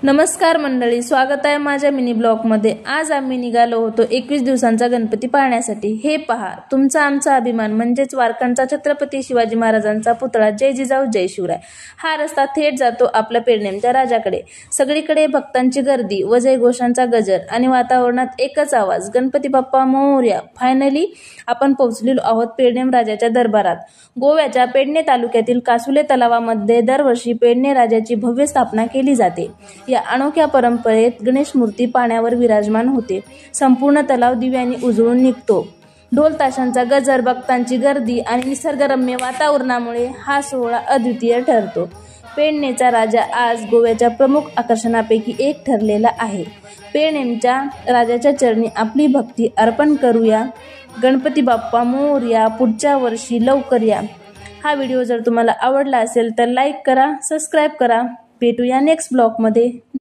नमस्कार मंडळी, स्वागत आहे माझ्या मिनी ब्लॉगमध्ये। आज आम्ही निघालो होतो 21 दिवसांचा गणपती पाहण्यासाठी। हे पहा, तुमचा आमचा अभिमान म्हणजेच वारकांचा छत्रपती शिवाजी महाराजांचा पुतळा जय जिजाऊ जय शिवराय। हा रस्ता थेट जातो आपल्या पेडणेमच्या राजाकडे। सगळीकडे भक्तांची गर्दी व जयघोषांचा गजर आणि वातावरणात एकच आवाज, गणपती बाप्पा मोरया। फायनली आपण पोहोचलेलो आहोत पेडणेम राजाच्या दरबारात। गोव्याच्या पेडणे तालुक्यातील कासुले तलावामध्ये दरवर्षी पेडणे राजाची भव्य स्थापना केली जाते। या अनोख्या परंपरेत गणेश मूर्ती पाण्यावर विराजमान होते। संपूर्ण तलाव दिव्यांनी उजळून निघतो। ढोल ताशांचा गजर, भक्तांची गर्दी आणि निसर्गरम्य वातावरणामुळे हा सोहळा अद्वितीय ठरतो। पेडणेचा राजा आज गोव्याच्या प्रमुख आकर्षणापैकी एक ठरलेला आहे। पेडणेमच्या राजाच्या चरणी आपली भक्ती अर्पण करूया। गणपती बाप्पा मोरया, पुढच्या वर्षी लवकर या। हा व्हिडिओ जर तुम्हाला आवडला असेल तर लाईक करा, सबस्क्राईब करा। भेटूया नेक्स्ट ब्लॉगमध्ये।